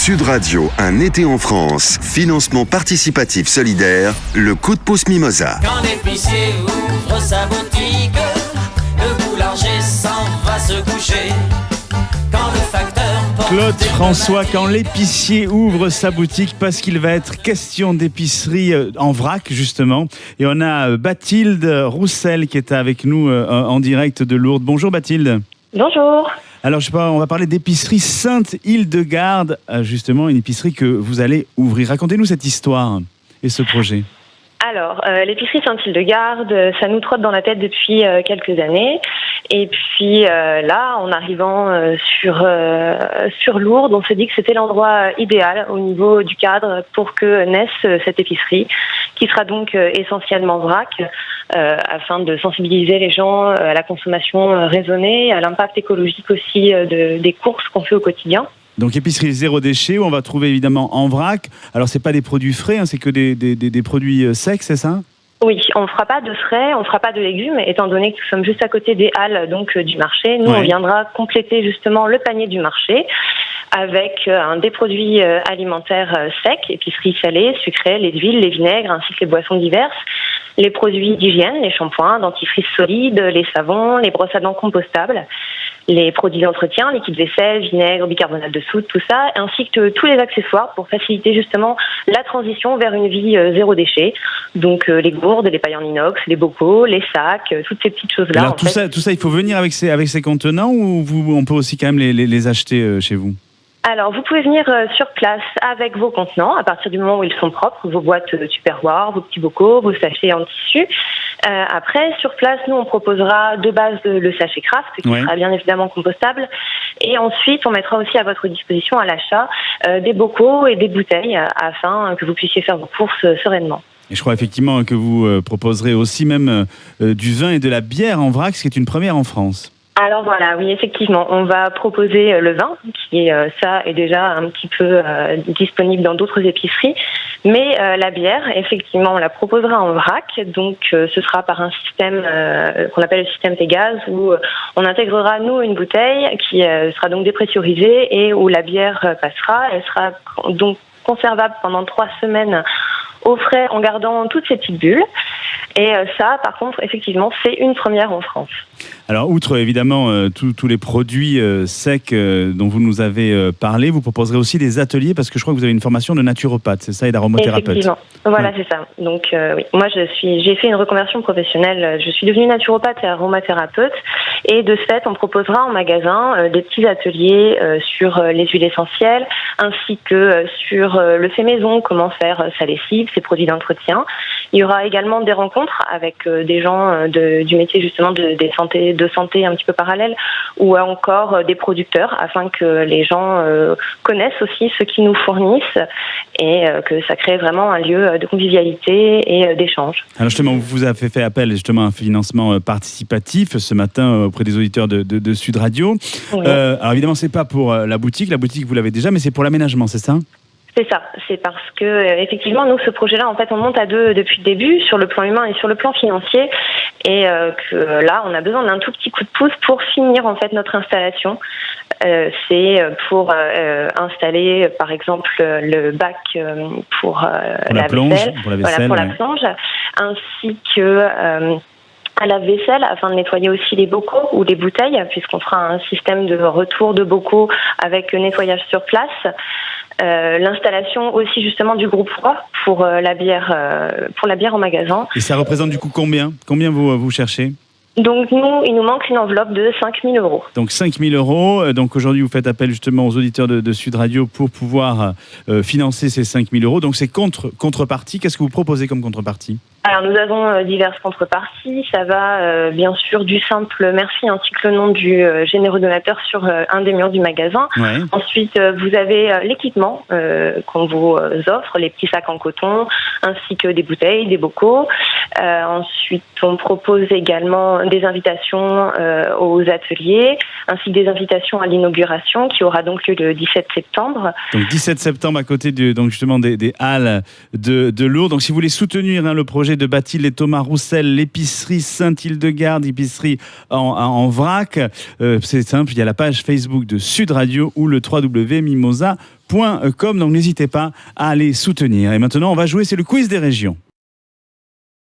Sud Radio, un été en France, financement participatif solidaire, le coup de pouce Mimosa. Quand l'épicier ouvre sa boutique, le boulanger s'en va se coucher. Quand le facteur porte Claude François, quand l'épicier ouvre sa boutique, parce qu'il va être question d'épicerie en vrac justement. Et on a Bathilde Roussel qui est avec nous en direct de Lourdes. Bonjour Bathilde. Bonjour. Alors, je sais pas, on va parler d'épicerie Sainte-Hildegarde, justement, une épicerie que vous allez ouvrir. Racontez-nous cette histoire et ce projet. Alors, l'épicerie Sainte-Hildegarde, ça nous trotte dans la tête depuis quelques années. Et puis là, en arrivant sur Lourdes, on s'est dit que c'était l'endroit idéal au niveau du cadre pour que naisse cette épicerie, qui sera donc essentiellement vrac, afin de sensibiliser les gens à la consommation raisonnée, à l'impact écologique aussi des courses qu'on fait au quotidien. Donc épicerie zéro déchet, où on va trouver évidemment en vrac. Alors c'est pas des produits frais, hein, c'est que des produits secs, c'est ça ? Oui, on ne fera pas de frais, on ne fera pas de légumes, étant donné que nous sommes juste à côté des halles donc du marché. Nous, on viendra compléter justement le panier du marché avec des produits alimentaires secs, épicerie salée, sucrée, les huiles, les vinaigres, ainsi que les boissons diverses. Les produits d'hygiène, les shampoings, dentifrice solide, les savons, les brosses à dents compostables, les produits d'entretien, liquide vaisselle, vinaigre, bicarbonate de soude, tout ça, ainsi que tous les accessoires pour faciliter justement la transition vers une vie zéro déchet. Donc les gourdes, les pailles en inox, les bocaux, les sacs, toutes ces petites choses-là. Alors tout ça, il faut venir avec ces contenants ou on peut aussi quand même les acheter chez vous ? Alors, vous pouvez venir sur place avec vos contenants à partir du moment où ils sont propres, vos boîtes Tupperware, vos petits bocaux, vos sachets en tissu. Après, sur place, nous, on proposera de base le sachet Kraft, qui sera bien évidemment compostable. Et ensuite, on mettra aussi à votre disposition à l'achat des bocaux et des bouteilles afin que vous puissiez faire vos courses sereinement. Et je crois effectivement que vous proposerez aussi même du vin et de la bière en vrac, ce qui est une première en France. Alors voilà, oui, effectivement, on va proposer le vin, qui est déjà un petit peu disponible dans d'autres épiceries, mais la bière, effectivement, on la proposera en vrac, donc ce sera par un système qu'on appelle le système Pégase, où on intégrera, nous, une bouteille qui sera donc dépressurisée et où la bière passera. Elle sera donc conservable pendant 3 semaines au frais en gardant toutes ces petites bulles. Et ça, par contre, effectivement, c'est une première en France. Alors, outre évidemment tous les produits secs dont vous nous avez parlé, vous proposerez aussi des ateliers parce que je crois que vous avez une formation de naturopathe, c'est ça, et d'aromathérapeute. Effectivement, voilà, c'est ça. Donc, oui, moi, j'ai fait une reconversion professionnelle. Je suis devenue naturopathe et aromathérapeute. Et de ce fait, on proposera en magasin des petits ateliers sur les huiles essentielles, ainsi que sur le fait maison, comment faire sa lessive, ses produits d'entretien. Il y aura également des rencontres avec des gens du métier justement de santé un petit peu parallèle, ou encore des producteurs, afin que les gens connaissent aussi ce qu'ils nous fournissent et que ça crée vraiment un lieu de convivialité et d'échange. Alors justement, vous avez fait appel justement à un financement participatif ce matin auprès des auditeurs de Sud Radio. Oui. Alors évidemment, c'est pas pour la boutique vous l'avez déjà, mais c'est pour l'aménagement, c'est ça ? C'est ça, c'est parce que effectivement nous ce projet-là en fait on monte à deux depuis le début sur le plan humain et sur le plan financier et que là on a besoin d'un tout petit coup de pouce pour finir en fait notre installation. C'est pour installer par exemple le bac pour la vaisselle, pour la plonge, ainsi que à la vaisselle afin de nettoyer aussi les bocaux ou les bouteilles puisqu'on fera un système de retour de bocaux avec nettoyage sur place. L'installation aussi justement du groupe froid pour la bière en magasin. Et ça représente du coup combien vous cherchez ? Donc nous, il nous manque une enveloppe de 5 000 €. Donc 5 000 €. Donc aujourd'hui, vous faites appel justement aux auditeurs de Sud Radio pour pouvoir financer ces 5 000 €. Donc c'est contrepartie. Qu'est-ce que vous proposez comme contrepartie ? Alors nous avons diverses contreparties. Ça va bien sûr du simple merci ainsi que le nom du généreux donateur sur un des murs du magasin. Ouais. Ensuite, vous avez l'équipement qu'on vous offre, les petits sacs en coton, ainsi que des bouteilles, des bocaux. Ensuite, on propose également des invitations aux ateliers, ainsi que des invitations à l'inauguration qui aura donc lieu le 17 septembre. Donc 17 septembre à côté donc justement des halles de Lourdes. Donc si vous voulez soutenir le projet projet de Bathilde et Thomas Roussel, l'épicerie Sainte-Hildegarde, épicerie en vrac. C'est simple, il y a la page Facebook de Sud Radio ou le www.mimosa.com. Donc n'hésitez pas à aller soutenir. Et maintenant, on va jouer, c'est le quiz des régions.